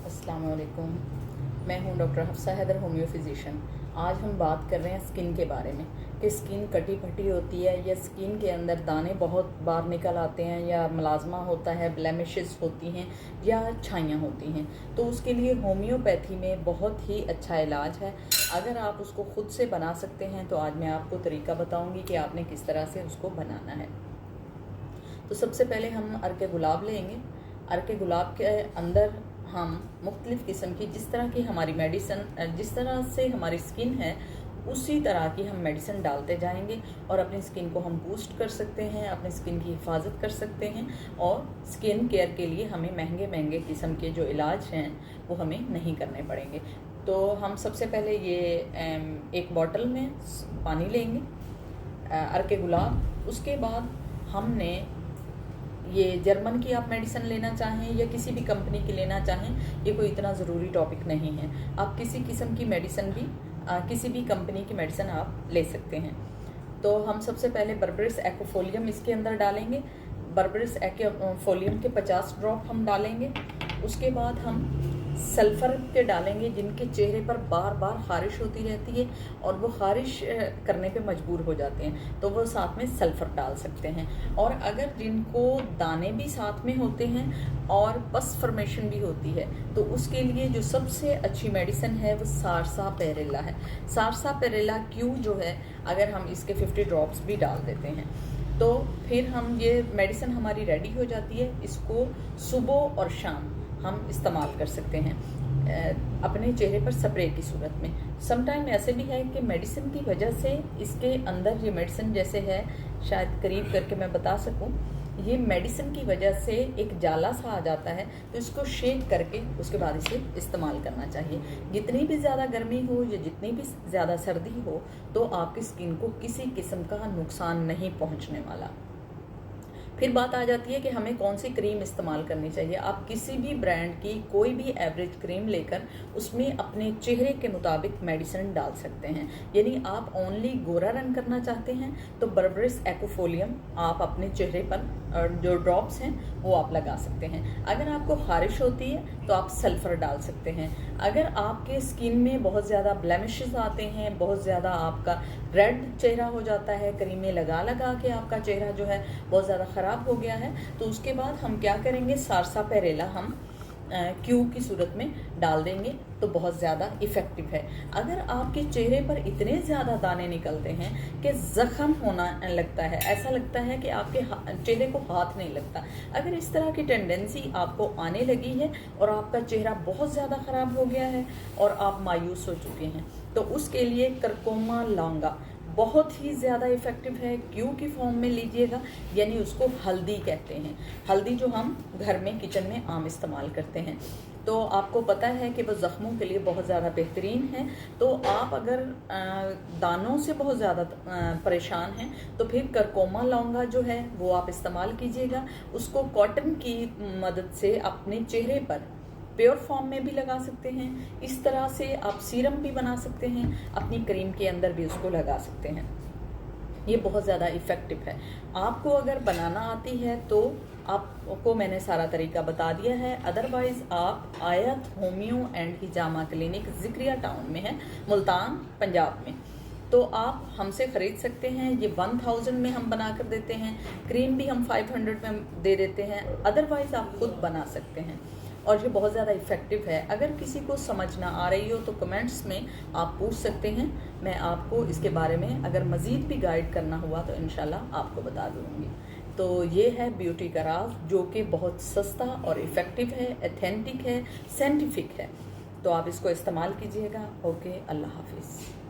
अस्सलाम वालेकुम। मैं हूं doctor Hafsa Haider, homeo physician. आज हम बात कर रहे हैं स्किन के बारे में कि स्किन कटी फटी होती है या स्किन के अंदर दाने बहुत बार निकल आते हैं या मलाजमा होता है, ब्लेमिशेस होती हैं या छाइयाँ होती हैं। तो उसके लिए होम्योपैथी में बहुत ही अच्छा इलाज है। अगर आप उसको ख़ुद से बना सकते हैं तो आज मैं आपको तरीका बताऊँगी कि आपने किस तरह से उसको बनाना है। तो सबसे पहले हम अर्के गुलाब लेंगे। अर्के गुलाब के अंदर हम मुख्तलिफ़ किस्म की, जिस तरह की हमारी मेडिसिन, जिस तरह से हमारी स्किन है उसी तरह की हम मेडिसिन डालते जाएंगे और अपनी स्किन को हम बूस्ट कर सकते हैं, अपनी स्किन की हिफाजत कर सकते हैं। और स्किन केयर के लिए हमें महंगे महंगे किस्म के जो इलाज हैं वो हमें नहीं करने पड़ेंगे। तो हम सबसे पहले ये एक बॉटल में पानी लेंगे, अर्के गुलाब। उसके बाद हमने ये जर्मन की आप मेडिसिन लेना चाहें या किसी भी कंपनी की लेना चाहें, ये कोई इतना ज़रूरी टॉपिक नहीं है। आप किसी किस्म की मेडिसिन भी, किसी भी कंपनी की मेडिसिन आप ले सकते हैं। तो हम सबसे पहले बर्बरिस एक्वाफोलियम इसके अंदर डालेंगे। बर्बरिस एक्वाफोलियम के 50 ड्रॉप हम डालेंगे। उसके बाद हम सल्फ़र के डालेंगे, जिनके चेहरे पर बार बार ख़ारिश होती रहती है और वो ख़ारिश करने पे मजबूर हो जाते हैं, तो वो साथ में सल्फ़र डाल सकते हैं। और अगर जिनको दाने भी साथ में होते हैं और पस फॉर्मेशन भी होती है, तो उसके लिए जो सबसे अच्छी मेडिसिन है वो सारसापेरेला है। सारसापेरेला क्यू जो है, अगर हम इसके 50 ड्रॉप्स भी डाल देते हैं तो फिर हम, ये मेडिसिन हमारी रेडी हो जाती है। इसको सुबह और शाम हम इस्तेमाल कर सकते हैं अपने चेहरे पर स्प्रे की सूरत में। समटाइम ऐसे भी है कि मेडिसिन की वजह से इसके अंदर, ये मेडिसिन जैसे है, शायद करीब करके मैं बता सकूं, ये मेडिसिन की वजह से एक जाला सा आ जाता है, तो इसको शेक करके उसके बाद इसे इस्तेमाल करना चाहिए। जितनी भी ज़्यादा गर्मी हो या जितनी भी ज़्यादा सर्दी हो, तो आपकी स्किन को किसी किस्म का नुकसान नहीं पहुंचने वाला। फिर बात आ जाती है कि हमें कौन सी क्रीम इस्तेमाल करनी चाहिए। आप किसी भी ब्रांड की कोई भी एवरेज क्रीम लेकर उसमें अपने चेहरे के मुताबिक मेडिसिन डाल सकते हैं। यानी आप ओनली गोरा रंग करना चाहते हैं तो बर्बरिस एक्वाफोलियम आप अपने चेहरे पर जो ड्रॉप्स हैं वो आप लगा सकते हैं। अगर आपको ख़ारिश होती है तो आप सल्फ़र डाल सकते हैं। अगर आपके स्किन में बहुत ज़्यादा ब्लेमिशेस आते हैं, बहुत ज़्यादा आपका रेड चेहरा हो जाता है, क्रीमें लगा लगा के आपका चेहरा जो है बहुत ज़्यादा ख़राब हो गया है, तो उसके बाद हम क्या करेंगे, सारसापेरेला हम क्यू की सूरत में डाल देंगे तो बहुत ज़्यादा इफ़ेक्टिव है। अगर आपके चेहरे पर इतने ज़्यादा दाने निकलते हैं कि ज़ख़म होना लगता है, ऐसा लगता है कि आपके चेहरे को हाथ नहीं लगता, अगर इस तरह की टेंडेंसी आपको आने लगी है और आपका चेहरा बहुत ज़्यादा ख़राब हो गया है और आप मायूस हो चुके हैं, तो उसके लिए करकोमा लौंगा बहुत ही ज़्यादा इफ़ेक्टिव है। क्यू की फॉर्म में लीजिएगा, यानी उसको हल्दी कहते हैं। हल्दी जो हम घर में किचन में आम इस्तेमाल करते हैं, तो आपको पता है कि वो ज़ख्मों के लिए बहुत ज़्यादा बेहतरीन है। तो आप अगर दानों से बहुत ज़्यादा परेशान हैं तो फिर करकोमा लौंगा जो है वो आप इस्तेमाल कीजिएगा। उसको कॉटन की मदद से अपने चेहरे पर प्योर फॉर्म में भी लगा सकते हैं, इस तरह से आप सीरम भी बना सकते हैं, अपनी क्रीम के अंदर भी उसको लगा सकते हैं। ये बहुत ज़्यादा इफ़ेक्टिव है। आपको अगर बनाना आती है तो आपको मैंने सारा तरीका बता दिया है। अदरवाइज़ आप आयत homeo and hijama clinic Zakaria town में है, मुल्तान पंजाब में, तो आप हमसे ख़रीद सकते हैं। ये 1000 में हम बना कर देते हैं, क्रीम भी हम 500 में दे देते हैं। अदरवाइज़ आप खुद बना सकते हैं और ये बहुत ज़्यादा इफ़ेक्टिव है। अगर किसी को समझ ना आ रही हो तो कमेंट्स में आप पूछ सकते हैं, मैं आपको इसके बारे में अगर मज़ीद भी गाइड करना हुआ तो इंशाल्लाह आपको बता दूँगी। तो ये है ब्यूटी का राज, जो कि बहुत सस्ता और इफ़ेक्टिव है, एथेंटिक है, साइंटिफिक है। तो आप इसको इस्तेमाल कीजिएगा। ओके, अल्लाह हाफिज़।